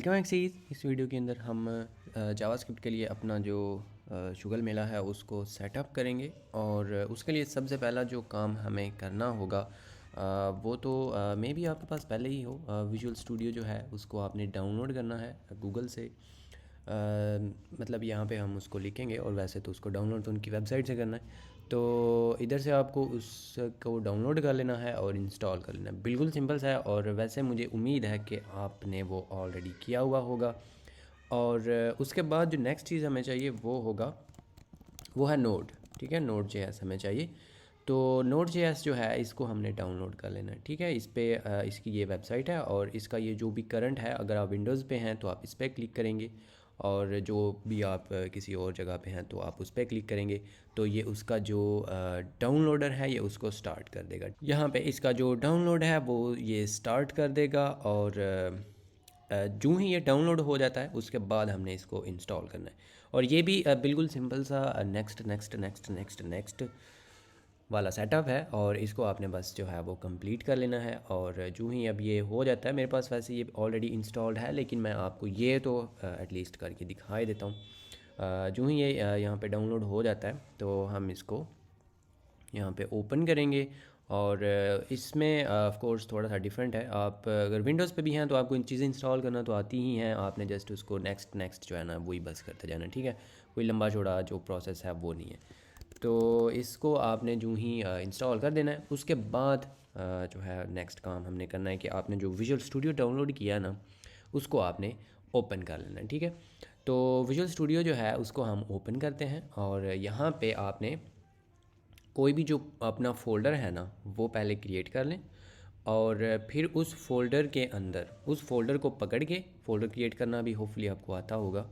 Welcome axes. इस video के अंदर हम जावास्क्रिप्ट के लिए अपना जो शुगल मेला है उसको सेटअप करेंगे और उसके लिए सबसे पहला जो काम हमें करना होगा वो तो मे बी आपके पास पहले ही हो। विजुअल स्टूडियो जो है उसको आपने डाउनलोड करना है गूगल से। मतलब यहाँ पे हम उसको लिखेंगे और वैसे तो उसको डाउनलोड तो उनकी वेबसाइट से करना है। तो इधर से आपको उसको डाउनलोड कर लेना है और इंस्टॉल कर लेना है। बिल्कुल सिंपल सा है और वैसे मुझे उम्मीद है कि आपने वो ऑलरेडी किया हुआ होगा। और उसके बाद जो नेक्स्ट चीज़ हमें चाहिए वो है नोड। ठीक है, नोड जेएस हमें चाहिए। तो नोड जेएस जो है इसको हमने डाउनलोड कर लेना है। ठीक है, इस पर इसकी ये वेबसाइट है और इसका ये जो भी करंट है, अगर आप विंडोज़ पे हैं तो आप इस पर क्लिक करेंगे और जो भी आप किसी और जगह पे हैं तो आप उस पर क्लिक करेंगे तो ये उसका जो डाउनलोडर है ये उसको स्टार्ट कर देगा। यहाँ पे इसका जो डाउनलोड है वो ये स्टार्ट कर देगा और जो ही ये डाउनलोड हो जाता है उसके बाद हमने इसको इंस्टॉल करना है। और ये भी बिल्कुल सिंपल सा next next next next next वाला सेटअप है और इसको आपने बस जो है वो कंप्लीट कर लेना है। और जो ही अब ये हो जाता है, मेरे पास वैसे ये ऑलरेडी इंस्टॉल्ड है लेकिन मैं आपको ये तो एटलीस्ट करके दिखाई देता हूँ। जो ही ये यहाँ पे डाउनलोड हो जाता है तो हम इसको यहाँ पे ओपन करेंगे। और इसमें ऑफ कोर्स थोड़ा सा डिफरेंट है। आप अगर विंडोज़ पे भी हैं तो आपको इन चीज़ें इंस्टॉल करना तो आती ही हैं, आपने जस्ट उसको नेक्स्ट नेक्स्ट जो है ना वही बस करते जाना। ठीक है, कोई लंबा चौड़ा जो प्रोसेस है वो नहीं है। तो इसको आपने जो ही इंस्टॉल कर देना है उसके बाद जो है नेक्स्ट काम हमने करना है कि आपने जो विजुअल स्टूडियो डाउनलोड किया ना उसको आपने ओपन कर लेना है। ठीक है, तो विजुअल स्टूडियो जो है उसको हम ओपन करते हैं और यहाँ पे आपने कोई भी जो अपना फ़ोल्डर है ना वो पहले क्रिएट कर लें और फिर उस फ़ोल्डर के अंदर उस फ़ोल्डर को पकड़ के, फ़ोल्डर क्रिएट करना भी होपफुली आपको आता होगा,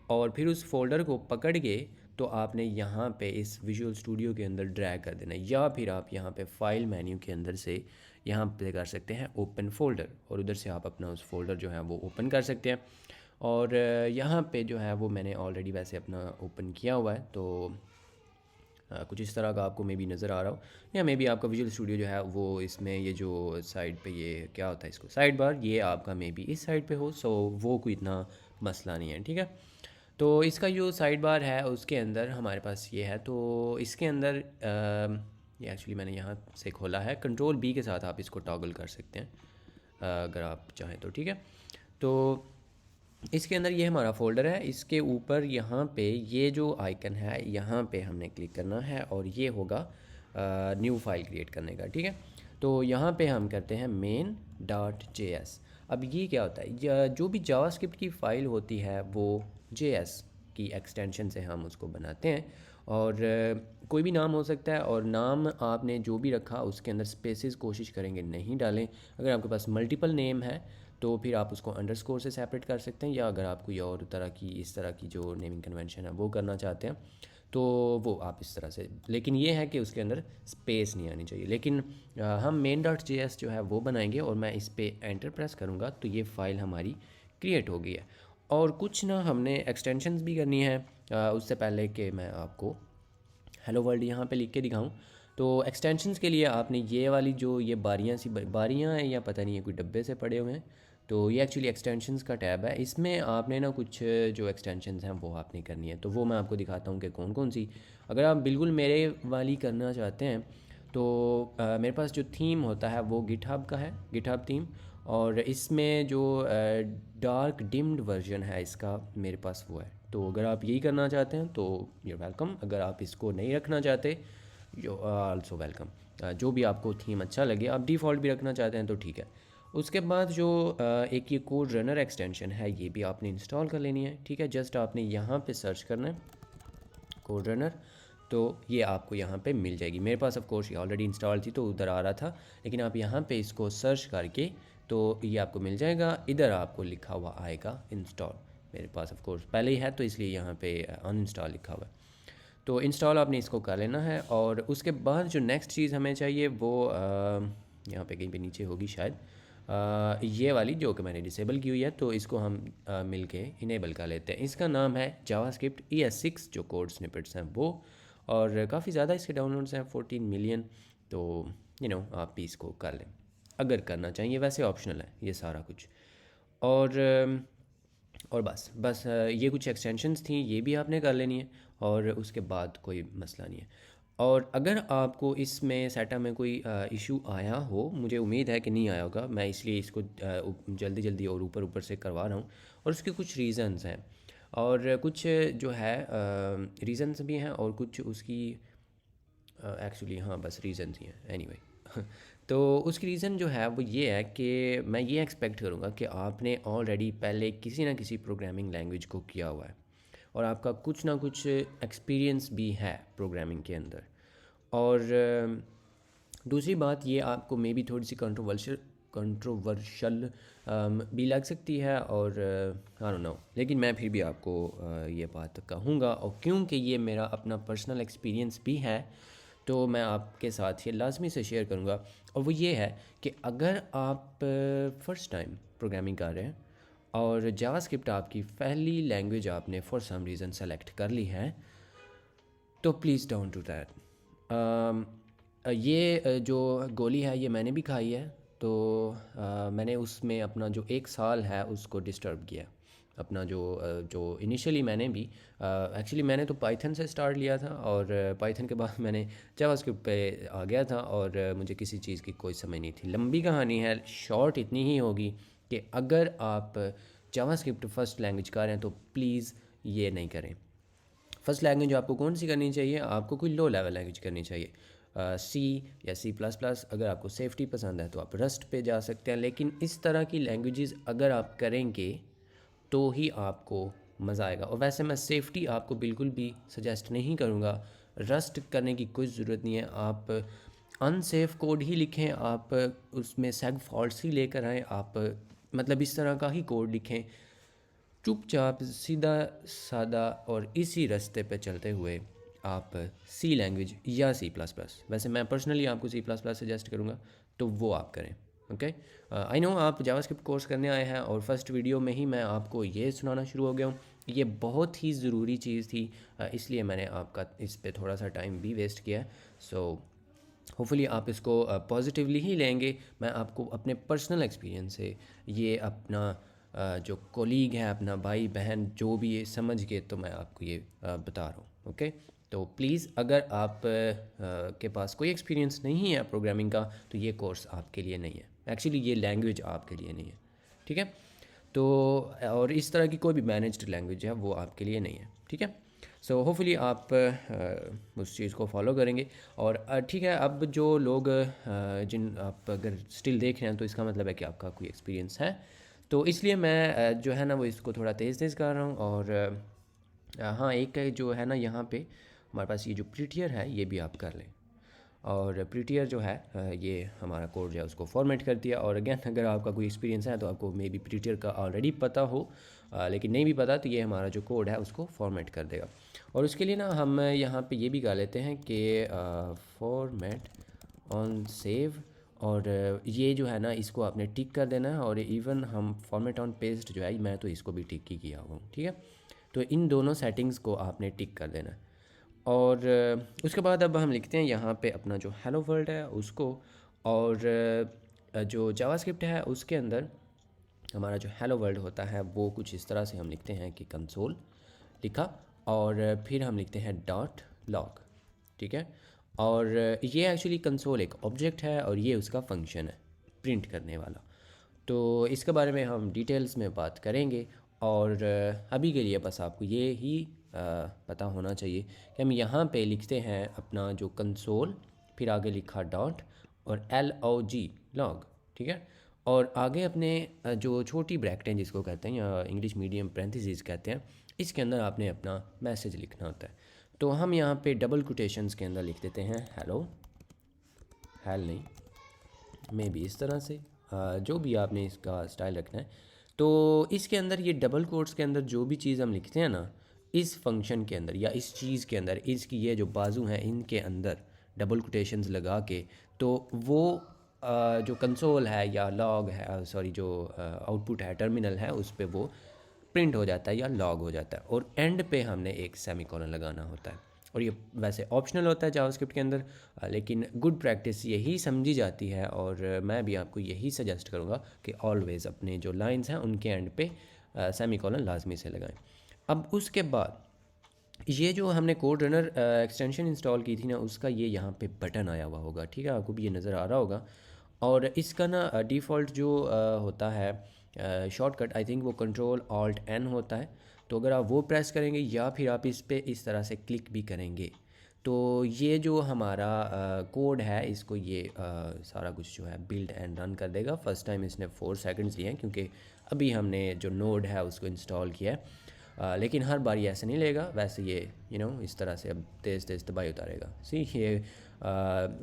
और फिर उस फ़ोल्डर को पकड़ के तो आपने यहाँ पे इस विजुअल स्टूडियो के अंदर ड्रैग कर देना है। या फिर आप यहाँ पे फाइल मेन्यू के अंदर से यहाँ पे कर सकते हैं ओपन फ़ोल्डर और उधर से आप अपना उस फ़ोल्डर जो है वो ओपन कर सकते हैं। और यहाँ पे जो है वो मैंने ऑलरेडी वैसे अपना ओपन किया हुआ है तो कुछ इस तरह का आपको मे बी नज़र आ रहा हो, या मे बी आपका विजुअल स्टूडियो जो है वो इसमें ये जो साइड पे ये क्या होता है इसको साइड बार, ये आपका मे बी इस साइड पे हो, सो वो कोई इतना मसला नहीं है। ठीक है, तो इसका जो साइड बार है उसके अंदर हमारे पास ये है। तो इसके अंदर ये एक्चुअली मैंने यहाँ से खोला है, कंट्रोल बी के साथ आप इसको टॉगल कर सकते हैं अगर आप चाहें तो। ठीक है, तो इसके अंदर ये हमारा फ़ोल्डर है, इसके ऊपर यहाँ पे ये जो आइकन है यहाँ पे हमने क्लिक करना है और ये होगा न्यू फाइल क्रिएट करने का। ठीक है, तो यहाँ पे हम करते हैं main.js। अब ये क्या होता है, जो भी जावास्क्रिप्ट की फ़ाइल होती है वो JS की एक्सटेंशन से हम उसको बनाते हैं। और कोई भी नाम हो सकता है और नाम आपने जो भी रखा उसके अंदर स्पेसेस कोशिश करेंगे नहीं डालें। अगर आपके पास मल्टीपल नेम है तो फिर आप उसको अंडरस्कोर से सेपरेट कर सकते हैं, या अगर आप कोई और तरह की इस तरह की जो नेमिंग कन्वेंशन है वो करना चाहते हैं तो वो आप इस तरह से। लेकिन ये है कि उसके अंदर स्पेस नहीं आनी चाहिए। लेकिन हम main.js जो है वो बनाएंगे और मैं इस पर एंटर प्रेस करूँगा तो ये फ़ाइल हमारी क्रिएट हो गई है। और कुछ ना हमने एक्सटेंशंस भी करनी है उससे पहले कि मैं आपको हेलो वर्ल्ड यहाँ पे लिख के दिखाऊं। तो एक्सटेंशंस के लिए आपने ये वाली जो ये बारियाँ हैं या पता नहीं है कोई डब्बे से पड़े हुए हैं, तो ये एक्चुअली एक्सटेंशंस का टैब है। इसमें आपने ना कुछ जो एक्सटेंशंस हैं वो आपने करनी है, तो वो मैं आपको दिखाता हूँ कि कौन कौन सी। अगर आप बिल्कुल मेरे वाली करना चाहते हैं तो मेरे पास जो थीम होता है वो गिटहब का है, गिटहब थीम। और इसमें जो डार्क डिम्ड वर्जन है इसका मेरे पास वो है। तो अगर आप यही करना चाहते हैं तो यू वेलकम, अगर आप इसको नहीं रखना चाहते यू आल्सो वेलकम। जो भी आपको थीम अच्छा लगे, आप डिफ़ॉल्ट भी रखना चाहते हैं तो ठीक है। उसके बाद जो एक ये कोड रनर एक्सटेंशन है ये भी आपने इंस्टॉल कर लेनी है। ठीक है, जस्ट आपने यहाँ पे सर्च करना है कोड रनर, तो ये आपको यहाँ पे मिल जाएगी। मेरे पास ऑफ कोर्स ये ऑलरेडी इंस्टॉल थी तो उधर आ रहा था, लेकिन आप यहाँ पे इसको सर्च करके तो ये आपको मिल जाएगा। इधर आपको लिखा हुआ आएगा इंस्टॉल, मेरे पास ऑफ कोर्स पहले ही है तो इसलिए यहाँ पे अनइंस्टॉल लिखा हुआ है। तो इंस्टॉल आपने इसको कर लेना है। और उसके बाद जो नेक्स्ट चीज़ हमें चाहिए वो यहाँ पे कहीं पे नीचे होगी शायद, ये वाली जो कि मैंने डिसेबल की हुई है, तो इसको हम मिल के इनेबल कर लेते हैं। इसका नाम है जावास्क्रिप्ट ES6 जो कोड स्निपेट्स हैं वो। और काफ़ी ज़्यादा इसके डाउनलोड्स हैं 14 मिलियन। तो आप भी इसको कर लें अगर करना चाहिए, वैसे ऑप्शनल है ये सारा कुछ। और और बस ये कुछ एक्सटेंशंस थी, ये भी आपने कर लेनी है और उसके बाद कोई मसला नहीं है। और अगर आपको इसमें सेटअप में कोई इशू आया हो, मुझे उम्मीद है कि नहीं आया होगा, मैं इसलिए इसको जल्दी जल्दी और ऊपर ऊपर से करवा रहा हूँ, और उसके कुछ रीज़न्स हैं और कुछ जो है रीज़न्स भी हैं और कुछ उसकी एक्चुअली हाँ बस रीज़न्स ही हैं एनीवे तो उसकी रीज़न जो है वो ये है कि मैं ये एक्सपेक्ट करूँगा कि आपने ऑलरेडी पहले किसी ना किसी प्रोग्रामिंग लैंग्वेज को किया हुआ है और आपका कुछ ना कुछ एक्सपीरियंस भी है प्रोग्रामिंग के अंदर। और दूसरी बात ये आपको मे बी थोड़ी सी कंट्रोवर्शल भी लग सकती है और आई डोंट नो, लेकिन मैं फिर भी आपको ये बात कहूँगा, और क्योंकि ये मेरा अपना पर्सनल एक्सपीरियंस भी है तो मैं आपके साथ ये लाजमी से शेयर करूँगा। और वो ये है कि अगर आप फ़र्स्ट टाइम प्रोग्रामिंग कर रहे हैं और जावास्क्रिप्ट आपकी पहली लैंग्वेज आपने फॉर सम रीज़न सेलेक्ट कर ली है, तो प्लीज़ डोंट डू दैट। ये जो गोली है ये मैंने भी खाई है, तो मैंने उसमें अपना जो 1 साल है उसको डिस्टर्ब किया। अपना जो इनिशियली मैंने भी एक्चुअली मैंने तो पाइथन से स्टार्ट लिया था और पाइथन के बाद मैंने जावास्क्रिप्ट पे आ गया था और मुझे किसी चीज़ की कोई समझ नहीं थी। लंबी कहानी है, शॉर्ट इतनी ही होगी कि अगर आप जावास्क्रिप्ट फर्स्ट लैंग्वेज कर रहे हैं तो प्लीज़ ये नहीं करें। फर्स्ट लैंग्वेज आपको कौन सी करनी चाहिए? आपको कोई लो लेवल लैंग्वेज करनी चाहिए, सी या सी प्लस प्लस। अगर आपको सेफ्टी पसंद है तो आप रस्ट पे जा सकते हैं, लेकिन इस तरह की लैंग्वेजेस अगर आप करेंगे तो ही आपको मज़ा आएगा। और वैसे मैं सेफ्टी आपको बिल्कुल भी सजेस्ट नहीं करूँगा, रस्ट करने की कोई ज़रूरत नहीं है। आप अनसेफ कोड ही लिखें, आप उसमें सेग फॉल्ट्स ही लेकर आएँ, आप मतलब इस तरह का ही कोड लिखें, चुपचाप सीधा सादा, और इसी रास्ते पे चलते हुए आप सी लैंग्वेज या सी प्लस प्लस, वैसे मैं पर्सनली आपको सी प्लस प्लस सजेस्ट करूँगा तो वो आप करें। ओके, आई नो आप जावास्क्रिप्ट कोर्स करने आए हैं और फर्स्ट वीडियो में ही मैं आपको ये सुनाना शुरू हो गया हूँ। ये बहुत ही ज़रूरी चीज़ थी, इसलिए मैंने आपका इस पे थोड़ा सा टाइम भी वेस्ट किया। सो होपफुली आप इसको पॉजिटिवली ही लेंगे। मैं आपको अपने पर्सनल एक्सपीरियंस से ये अपना जो कोलीग है, अपना भाई बहन जो भी ये समझ के तो मैं आपको ये बता रहा हूँ। ओके, तो प्लीज़ अगर आप के पास कोई एक्सपीरियंस नहीं है प्रोग्रामिंग का तो ये कोर्स आपके लिए नहीं है, एक्चुअली ये लैंग्वेज आपके लिए नहीं है, ठीक है। तो और इस तरह की कोई भी मैनेज्ड लैंग्वेज है वो आपके लिए नहीं है, ठीक है। सो होपफुली आप उस चीज़ को फॉलो करेंगे। और ठीक है, अब जो लोग जिन आप अगर स्टिल देख रहे हैं तो इसका मतलब है कि आपका कोई एक्सपीरियंस है, तो इसलिए मैं जो है ना वो इसको थोड़ा तेज़ तेज़ कर रहा हूँ। और हाँ, एक जो है ना यहाँ पे हमारे पास ये जो प्रीटियर है ये भी आप कर लें। और प्रीटियर जो है ये हमारा कोड जो है उसको फॉर्मेट कर दिया। और अगेन अगर आपका कोई एक्सपीरियंस है तो आपको मे बी प्रीटियर का ऑलरेडी पता हो, लेकिन नहीं भी पता तो ये हमारा जो कोड है उसको फॉर्मेट कर देगा। और उसके लिए ना हम यहाँ पे ये भी कर लेते हैं कि फॉर्मेट ऑन सेव, और ये जो है ना इसको आपने टिक कर देना है। और इवन हम फॉर्मेट ऑन पेस्ट जो है मैं तो इसको भी टिक ही किया हुआ हूँ, ठीक है। तो इन दोनों सेटिंग्स को आपने टिक कर देना है। और उसके बाद अब हम लिखते हैं यहाँ पे अपना जो हेलो वर्ल्ड है उसको, और जो जावास्क्रिप्ट है उसके अंदर हमारा जो हेलो वर्ल्ड होता है वो कुछ इस तरह से हम लिखते हैं कि कंसोल लिखा, और फिर हम लिखते हैं डॉट लॉग, ठीक है। और ये एक्चुअली कंसोल एक ऑब्जेक्ट है और ये उसका फंक्शन है प्रिंट करने वाला। तो इसके बारे में हम डिटेल्स में बात करेंगे, और अभी के लिए बस आपको ये ही पता होना चाहिए कि हम यहाँ पे लिखते हैं अपना जो कंसोल, फिर आगे लिखा डॉट और LOG लॉग, ठीक है। और आगे अपने जो छोटी ब्रैकेटें जिसको कहते हैं या इंग्लिश मीडियम पैरेंथेसिस कहते हैं, इसके अंदर आपने अपना मैसेज लिखना होता है। तो हम यहाँ पे डबल कोटेशंस के अंदर लिख देते हैं हेलो, हेल नहीं, मे बी इस तरह से जो भी आपने इसका स्टाइल रखना है। तो इसके अंदर ये डबल कोट्स के अंदर जो भी चीज़ हम लिखते हैं ना, इस फंक्शन के अंदर या इस चीज़ के अंदर, इसकी ये जो बाजू हैं इनके अंदर डबल कोटेशंस लगा के, तो वो जो कंसोल है या लॉग है, सॉरी जो आउटपुट है टर्मिनल है उस पर वो प्रिंट हो जाता है या लॉग हो जाता है। और एंड पे हमने एक सेमीकोलन लगाना होता है। और ये वैसे ऑप्शनल होता है जावास्क्रिप्ट के अंदर, लेकिन गुड प्रैक्टिस यही समझी जाती है। और मैं भी आपको यही सजेस्ट करूँगा कि ऑलवेज़ अपने जो लाइंस हैं उनके एंड पे सेमी कॉलन लाजमी से लगाएं। अब उसके बाद ये जो हमने कोड रनर एक्सटेंशन इंस्टॉल की थी ना, उसका ये यहाँ पे बटन आया हुआ होगा, ठीक है, आपको भी ये नज़र आ रहा होगा। और इसका ना डिफ़ॉल्ट जो होता है शॉर्टकट, आई थिंक वो कंट्रोल ऑल्ट एन होता है। तो अगर आप वो प्रेस करेंगे या फिर आप इस पे इस तरह से क्लिक भी करेंगे तो ये जो हमारा कोड है इसको ये सारा कुछ जो है बिल्ड एंड रन कर देगा। फ़र्स्ट टाइम इसने 4 सेकंड्स लिए हैं क्योंकि अभी हमने जो नोड है उसको इंस्टॉल किया है। लेकिन हर बार ये ऐसे नहीं लेगा, वैसे ये इस तरह से अब तेज़ तेज़ दबाई उतारेगा। सी ये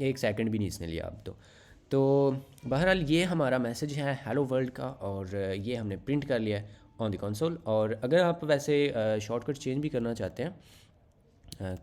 1 सेकंड भी नहीं इसने लिया अब तो बहरहाल ये हमारा मैसेज है हेलो वर्ल्ड का, और ये हमने प्रिंट कर लिया है ऑन द कंसोल। और अगर आप वैसे शॉर्टकट चेंज भी करना चाहते हैं,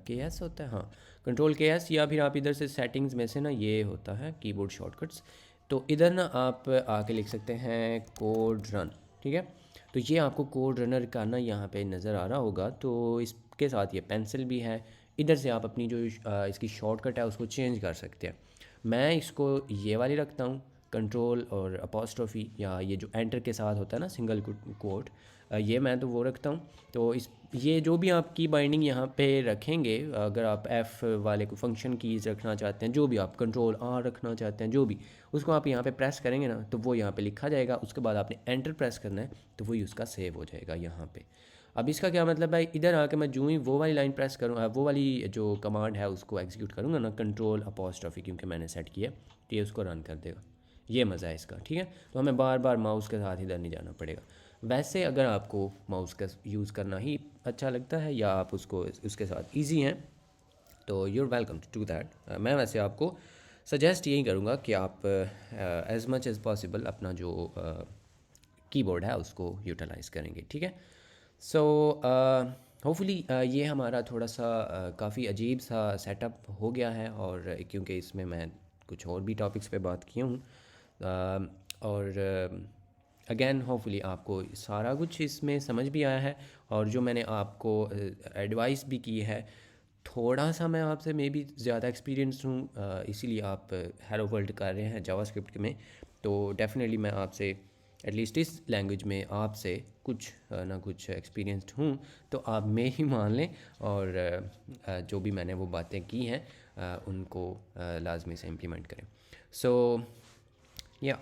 के एस होता है, हाँ, कंट्रोल के एस, या फिर आप इधर से सेटिंग्स में से ना ये होता है कीबोर्ड शॉर्टकट्स, तो इधर ना आप आके लिख सकते हैं कोड रन, ठीक है। तो ये आपको कोड रनर का ना यहाँ पे नज़र आ रहा होगा। तो इसके साथ ये पेंसिल भी है, इधर से आप अपनी जो इसकी शॉर्टकट है उसको चेंज कर सकते हैं। मैं इसको ये वाली रखता हूँ, कंट्रोल और अपोस्ट्रोफी, या ये जो एंटर के साथ होता है ना सिंगल कोट, ये मैं तो वो रखता हूँ। तो इस ये जो भी आप की बाइंडिंग यहाँ पे रखेंगे, अगर आप F वाले को फंक्शन कीज़ रखना चाहते हैं, जो भी आप कंट्रोल R रखना चाहते हैं, जो भी उसको आप यहाँ पे प्रेस करेंगे ना तो वो यहाँ पे लिखा जाएगा। उसके बाद आपने एंटर प्रेस करना है तो वही उसका सेव हो जाएगा यहाँ पे। अब इसका क्या मतलब है, इधर आके मैं जो ही वो वाली लाइन प्रेस करूँ, वो वाली जो कमांड है उसको एग्जीक्यूट करूँगा ना, कंट्रोल अपोस्ट्रोफी क्योंकि मैंने सेट किया तो ये उसको रन कर देगा। ये मज़ा है इसका, ठीक है। तो हमें बार बार माउस के साथ इधर नहीं जाना पड़ेगा। वैसे अगर आपको माउस का यूज़ करना ही अच्छा लगता है या आप उसको उसके साथ इजी हैं तो you are welcome to do that. मैं वैसे आपको सजेस्ट यही करूँगा कि आप एज़ मच एज़ पॉसिबल अपना जो कीबोर्ड है उसको यूटिलाइज़ करेंगे, ठीक है। सो होपफुली ये हमारा थोड़ा सा काफ़ी अजीब सा सेटअप हो गया है, और क्योंकि इसमें मैं कुछ और भी टॉपिक्स पे बात किया हूँ, और अगेन होपफुली आपको सारा कुछ इसमें समझ भी आया है। और जो मैंने आपको एडवाइस भी की है, थोड़ा सा मैं आपसे मे बी ज़्यादा एक्सपीरियंस हूँ, इसीलिए आप हेलो वर्ल्ड कर रहे हैं जावास्क्रिप्ट में, तो डेफिनेटली मैं आपसे एटलीस्ट इस लैंग्वेज में आपसे कुछ ना कुछ एक्सपीरियंस्ड हूँ। तो आप में ही मान लें, और जो भी मैंने वो बातें की हैं उनको लाजमी से इम्प्लीमेंट करें। सो या